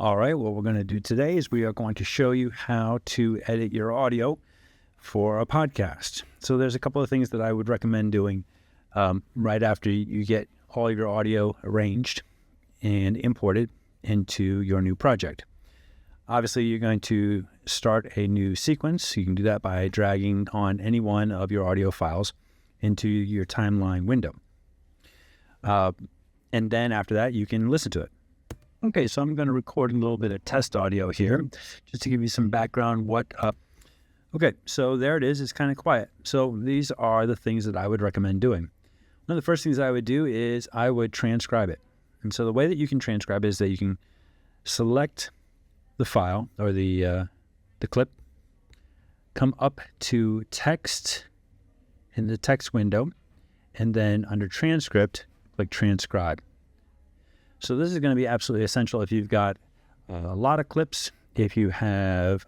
All right, what we're going to do today is we are going to show you how to edit your audio for a podcast. So there's a couple of things that I would recommend doing right after you get all your audio arranged and imported into your new project. Obviously, you're going to start a new sequence. You can do that by dragging on any one of your audio files into your timeline window. And then after that, you can listen to it. Okay, so I'm going to record a little bit of test audio here just to give you some background. Okay, so there it is. It's kind of quiet. So these are the things that I would recommend doing. One of the first things I would do is I would transcribe it. And so the way that you can transcribe is that you can select the file or the clip, come up to text in the text window, and then under transcript, click transcribe. So this is going to be absolutely essential if you've got a lot of clips, if you have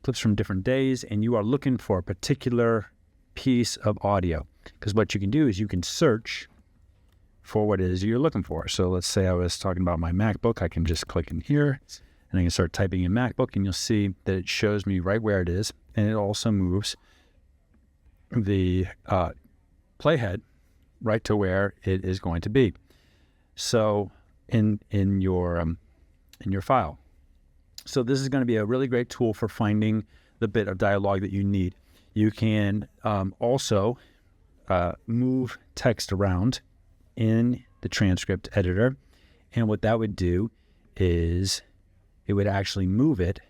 clips from different days, and you are looking for a particular piece of audio. Because what you can do is you can search for what it is you're looking for. So let's say I was talking about my MacBook. I can just click in here, and I can start typing in MacBook, and you'll see that it shows me right where it is, and it also moves the playhead right to where it is going to be. So in your file. So this is going to be a really great tool for finding the bit of dialogue that you need. You can also move text around in the transcript editor, and what that would do is it would actually move it.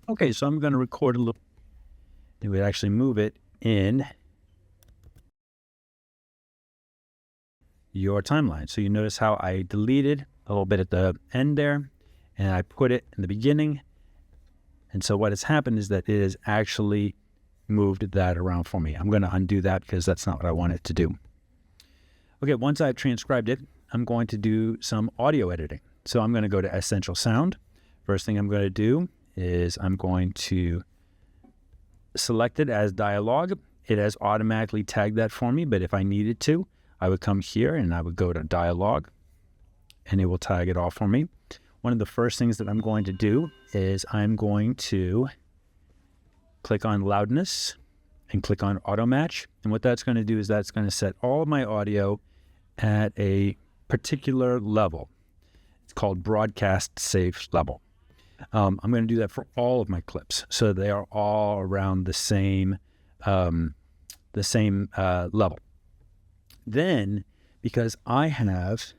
Okay, so I'm going to record a little. It would actually move it in your timeline. So you notice how I deleted a little bit at the end there, and I put it in the beginning. And so what has happened is that it has actually moved that around for me. I'm going to undo that because that's not what I want it to do. Okay, once I've transcribed it, I'm going to do some audio editing. So I'm going to go to Essential Sound. First thing I'm going to do is I'm going to select it as dialogue. It has automatically tagged that for me, but if I needed to, I would come here and I would go to dialogue, and it will tag it all for me. One of the first things that I'm going to do is I'm going to click on loudness and click on auto match. And what that's going to do is that's going to set all of my audio at a particular level. It's called broadcast safe level. I'm going to do that for all of my clips, so they are all around the same level. Then, because I have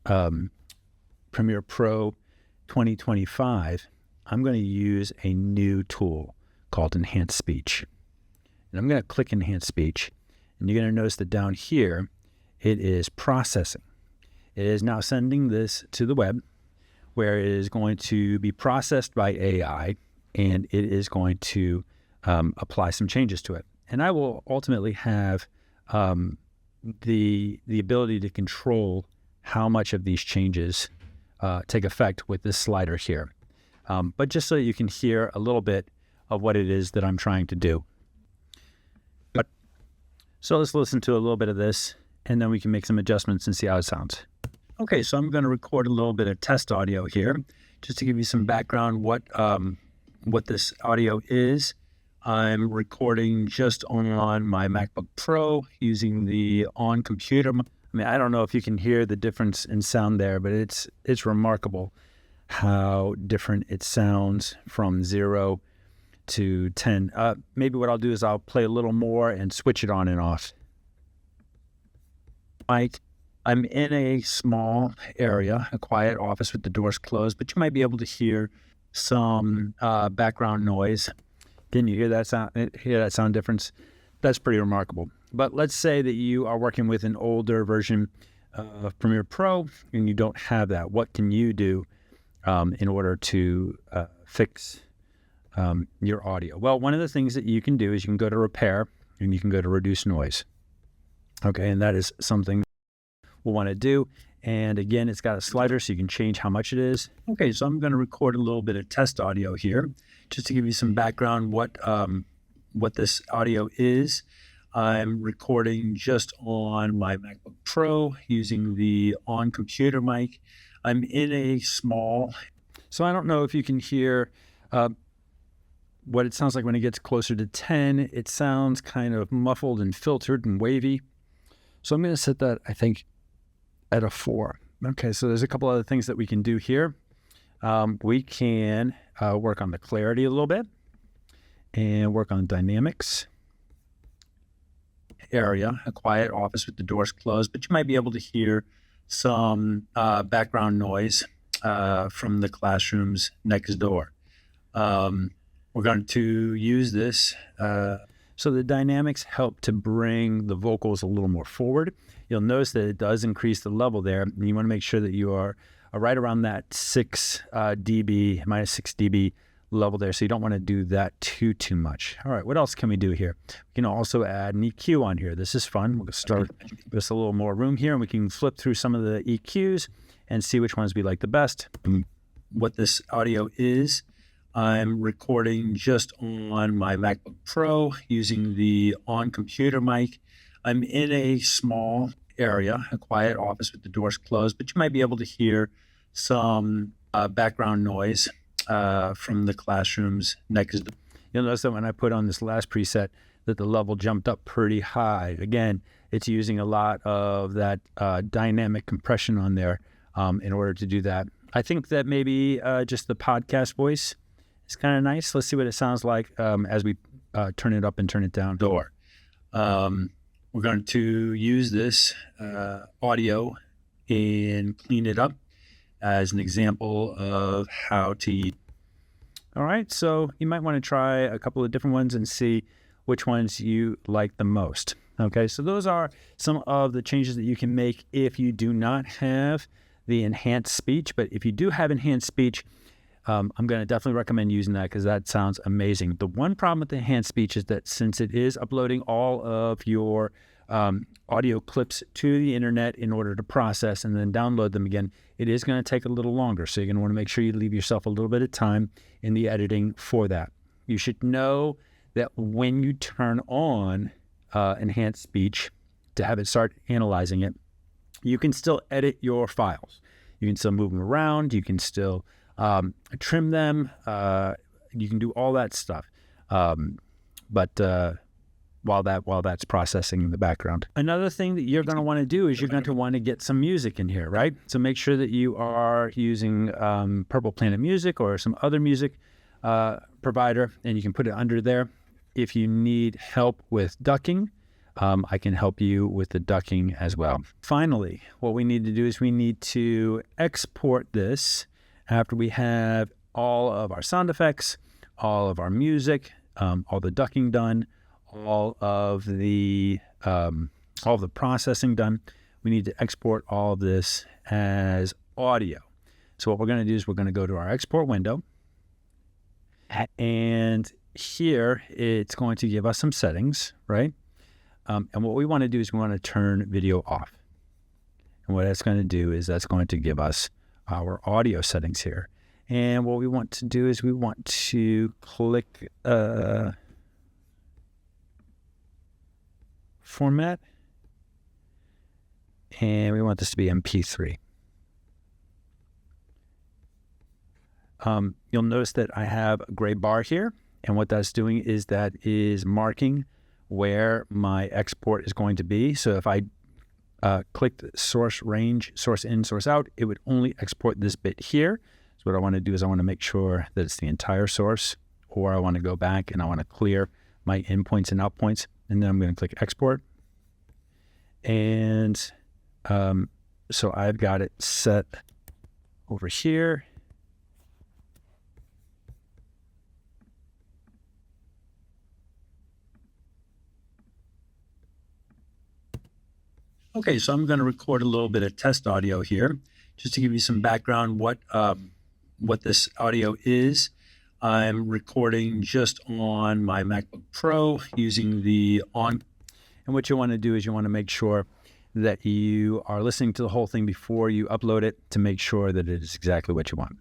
Premiere Pro 2025, I'm going to use a new tool called Enhanced Speech. And I'm going to click Enhanced Speech, and you're going to notice that down here, it is processing. It is now sending this to the web, where it is going to be processed by AI, and it is going to apply some changes to it. And I will ultimately have the ability to control how much of these changes take effect with this slider here. But just so you can hear a little bit of what it is that I'm trying to do. So let's listen to a little bit of this, and then we can make some adjustments and see how it sounds. Okay, so I'm going to record a little bit of test audio here, just to give you some background what this audio is. I'm recording just on my MacBook Pro using the on computer. I mean, I don't know if you can hear the difference in sound there, but it's remarkable how different it sounds from 0 to 10. Maybe what I'll do is I'll play a little more and switch it on and off. I'm in a small area, a quiet office with the doors closed, but you might be able to hear some background noise. Can you hear that sound difference? That's pretty remarkable. But let's say that you are working with an older version of Premiere Pro and you don't have that. What can you do in order to fix your audio? Well, one of the things that you can do is you can go to Repair and you can go to Reduce Noise. Okay, and that is something we'll want to do. And again, it's got a slider so you can change how much it is. Okay, so I'm going to record a little bit of test audio here just to give you some background what this audio is. I'm recording just on my MacBook Pro using the on-computer mic. I'm in a small, so I don't know if you can hear what it sounds like when it gets closer to 10. It sounds kind of muffled and filtered and wavy. So I'm going to set that, I think, at a 4. Okay, so there's a couple other things that we can do here. We can work on the clarity a little bit and work on dynamics. Area, a quiet office with the doors closed, but you might be able to hear some background noise from the classrooms next door. We're going to use this. So the dynamics help to bring the vocals a little more forward. You'll notice that it does increase the level there. And you want to make sure that you are right around that 6 dB, minus 6 dB level there. So you don't want to do that too much. All right, what else can we do here? We can also add an EQ on here. This is fun. We'll start with just a little more room here, and we can flip through some of the EQs and see which ones we like the best. What this audio is, I'm recording just on my MacBook Pro using the on-computer mic. I'm in a small area, a quiet office with the doors closed, but you might be able to hear some background noise from the classrooms next door. You'll notice that when I put on this last preset that the level jumped up pretty high. Again, it's using a lot of that dynamic compression on there in order to do that. I think that maybe just the podcast voice is kind of nice. Let's see what it sounds like as we turn it up and turn it down. We're going to use this audio and clean it up as an example of how to. All right, so you might want to try a couple of different ones and see which ones you like the most. Okay, so those are some of the changes that you can make if you do not have the enhanced speech. But if you do have enhanced speech, I'm going to definitely recommend using that because that sounds amazing. The one problem with the enhanced speech is that since it is uploading all of your audio clips to the internet in order to process and then download them again, it is going to take a little longer. So you're going to want to make sure you leave yourself a little bit of time in the editing for that. You should know that when you turn on enhanced speech to have it start analyzing it, you can still edit your files. You can still move them around. You can still trim them. You can do all that stuff. While that's processing in the background. Another thing that you're going to want to do is you're going to want to get some music in here, right? So make sure that you are using Purple Planet Music or some other music provider, and you can put it under there. If you need help with ducking, I can help you with the ducking as well. Finally, what we need to do is we need to export this after we have all of our sound effects, all of our music, all the ducking done, all of the processing done. We need to export all of this as audio. So what we're going to do is we're going to go to our export window, and here it's going to give us some settings, right? And what we want to do is we want to turn video off. And what that's going to do is that's going to give us our audio settings here. And what we want to do is we want to click format, and we want this to be MP3. You'll notice that I have a gray bar here, and what that's doing is that is marking where my export is going to be. So if I click the source range, source in, source out, it would only export this bit here. So what I want to do is I want to make sure that it's the entire source, or I want to go back and I want to clear my in points and out points, and then I'm going to click export. And so I've got it set over here. Okay, so I'm going to record a little bit of test audio here, just to give you some background what this audio is. I'm recording just on my MacBook Pro using the on. And what you want to do is you want to make sure that you are listening to the whole thing before you upload it to make sure that it is exactly what you want.